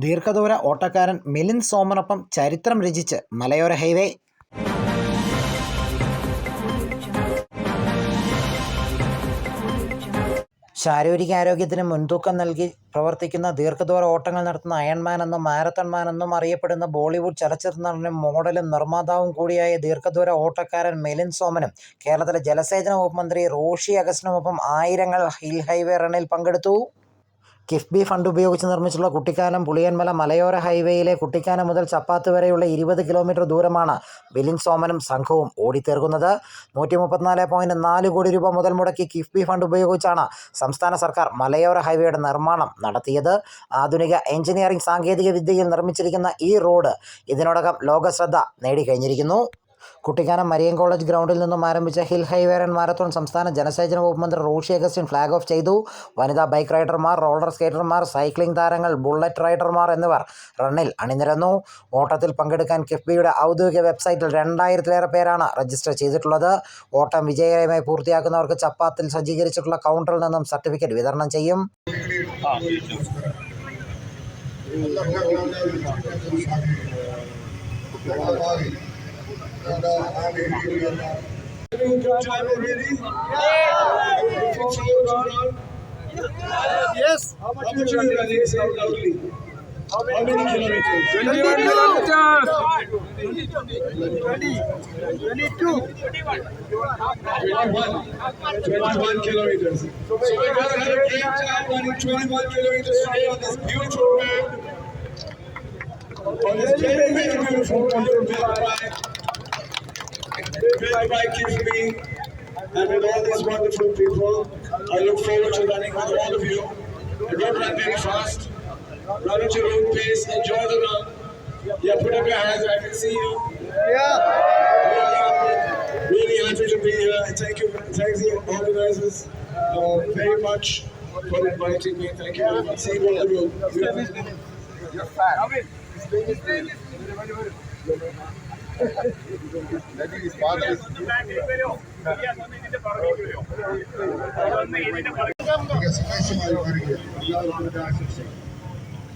ദീർഘദൂര ഓട്ടക്കാരൻ മിലിന്ദ് സോമനൊപ്പം ചരിത്രം രചിച്ച് മലയോര ഹൈവേ. ശാരീരികാരോഗ്യത്തിന് മുൻതൂക്കം നൽകി പ്രവർത്തിക്കുന്ന ദീർഘദൂര ഓട്ടങ്ങൾ നടത്തുന്ന അയൺമാൻ എന്നും മാരത്തൺ മാൻ എന്നും അറിയപ്പെടുന്ന ബോളിവുഡ് ചലച്ചിത്ര നടനും മോഡലും നിർമ്മാതാവും കൂടിയായ ദീർഘദൂര ഓട്ടക്കാരൻ മിലിന്ദ് സോമനും കേരളത്തിലെ ജലസേചന വകുപ്പ് മന്ത്രി റോഷി അഗസ്റ്റിനുമൊപ്പം ആയിരങ്ങൾ ഹിൽ ഹൈവേ റണ്ണിൽ പങ്കെടുത്തു. കിഫ്ബി ഫണ്ട് ഉപയോഗിച്ച് നിർമ്മിച്ചുള്ള കുട്ടിക്കാനം പുളിയൻമല മലയോര ഹൈവേയിലെ കുട്ടിക്കാനം മുതൽ ചപ്പാത്ത് വരെയുള്ള 20 കിലോമീറ്റർ ദൂരമാണ് മിലിന്ദ് സോമനും സംഘവും ഓടിത്തീർക്കുന്നത്. 134.4 കോടി രൂപ മുതൽ മുടക്കി കിഫ്ബി ഫണ്ട് ഉപയോഗിച്ചാണ് സംസ്ഥാന സർക്കാർ മലയോര ഹൈവേയുടെ നിർമ്മാണം നടത്തിയത്. ആധുനിക എഞ്ചിനീയറിംഗ് സാങ്കേതിക വിദ്യയിൽ നിർമ്മിച്ചിരിക്കുന്ന ഈ റോഡ് ഇതിനോടകം ലോകശ്രദ്ധ നേടിക്കഴിഞ്ഞിരിക്കുന്നു. കുട്ടിക്കാനം മരിയൻ കോളേജ് ഗ്രൗണ്ടിൽ നിന്നും ആരംഭിച്ച ഹിൽ ഹൈവേ റൺ മാരത്തോൺ സംസ്ഥാന ജലസേചന വകുപ്പ് മന്ത്രി റോഷി അഗസ്റ്റിൻ ഫ്ലാഗ് ഓഫ് ചെയ്തു. വനിതാ ബൈക്ക് റൈഡർമാർ, റോളർ സ്കേറ്റർമാർ, സൈക്ലിംഗ് താരങ്ങൾ, ബുള്ളറ്റ് റൈഡർമാർ എന്നിവർ റണ്ണിൽ അണിനിരന്നു. ഓട്ടത്തിൽ പങ്കെടുക്കാൻ കിഫ്ബിയുടെ ഔദ്യോഗിക വെബ്സൈറ്റിൽ 2000-ലേറെ പേരാണ് രജിസ്റ്റർ ചെയ്തിട്ടുള്ളത്. ഓട്ടം വിജയകരമായി പൂർത്തിയാക്കുന്നവർക്ക് ചപ്പാത്തിൽ സജ്ജീകരിച്ചിട്ടുള്ള കൗണ്ടറിൽ നിന്നും സർട്ടിഫിക്കറ്റ് വിതരണം ചെയ്യും. Yes. How much are you running? Say loudly. How many kilometers? 21 kilometers. 21 kilometers. So we're going to have a great time running 21 kilometers today on this beautiful road. On this very, very beautiful road. Built by Kiffby and with all these wonderful people. I look forward to running with all of you. Don't run very fast. Run at your own pace. Enjoy the run. Yeah, put up your hands. I can see you. Yeah. Really happy to be here. Thank you. Thanks the organizers very much for inviting me. Thank you very much. See you on the road. You're fat.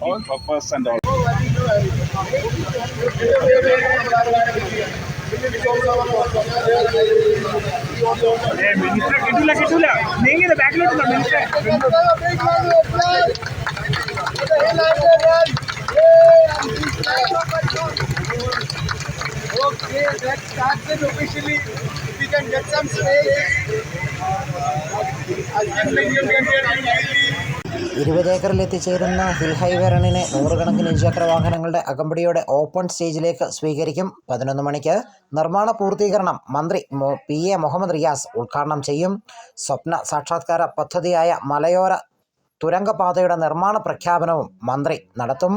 All purpose and all. किटूला नहीं है back lot Okay, let's start this officially. If we can get some space. I think you can get it. 20 ഏക്കറിൽ എത്തിച്ചേരുന്ന hill highway റണ്ണിനെ നൂറുകണക്കിന് ഇരുചക്ര വാഹനങ്ങളുടെ അകമ്പടിയോടെ open സ്റ്റേജിലേക്ക് സ്വീകരിക്കും. 11 മണിക്ക് നിർമ്മാണ പൂർത്തീകരണം മന്ത്രി PA മുഹമ്മദ് റിയാസ് ഉദ്ഘാടനം ചെയ്യും. സ്വപ്ന സാക്ഷാത്കാര പദ്ധതിയായ മലയോര തുരങ്കപാതയുടെ നിർമ്മാണ പ്രഖ്യാപനവും മന്ത്രി നടത്തും.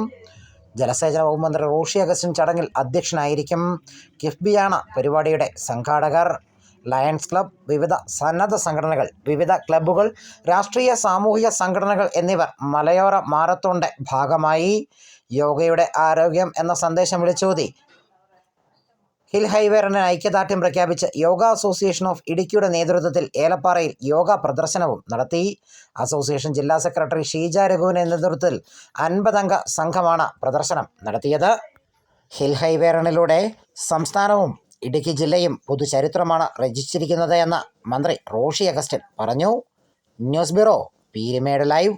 ജലസേചന വകുപ്പ് മന്ത്രി റോഷി അഗസ്റ്റിൻ ചടങ്ങിൽ അധ്യക്ഷനായിരിക്കും. കിഫ്ബിയാണ് പരിപാടിയുടെ സംഘാടകർ. ലയൺസ് ക്ലബ്, വിവിധ സന്നദ്ധ സംഘടനകൾ, വിവിധ ക്ലബ്ബുകൾ, രാഷ്ട്രീയ സാമൂഹിക സംഘടനകൾ എന്നിവർ മലയോര മാരത്തോണിൻ്റെ ഭാഗമായി. യോഗയുടെ ആരോഗ്യം എന്ന സന്ദേശം വിളിച്ചോതി ഹിൽ ഹൈവേ റണ്ണിന് ഐക്യദാർഢ്യം പ്രഖ്യാപിച്ച് യോഗ അസോസിയേഷൻ ഓഫ് ഇടുക്കിയുടെ നേതൃത്വത്തിൽ ഏലപ്പാറയിൽ യോഗ പ്രദർശനവും നടത്തി. അസോസിയേഷൻ ജില്ലാ സെക്രട്ടറി ഷീജ രഘുവിൻ്റെ നേതൃത്വത്തിൽ 50 അംഗ സംഘമാണ് പ്രദർശനം നടത്തിയത്. ഹിൽ ഹൈവേ റണ്ണിലൂടെ സംസ്ഥാനവും ഇടുക്കി ജില്ലയും പുതുചരിത്രമാണ് രചിച്ചിരിക്കുന്നത് എന്ന് മന്ത്രി റോഷി അഗസ്റ്റിൻ പറഞ്ഞു. News bureau, Peermade live.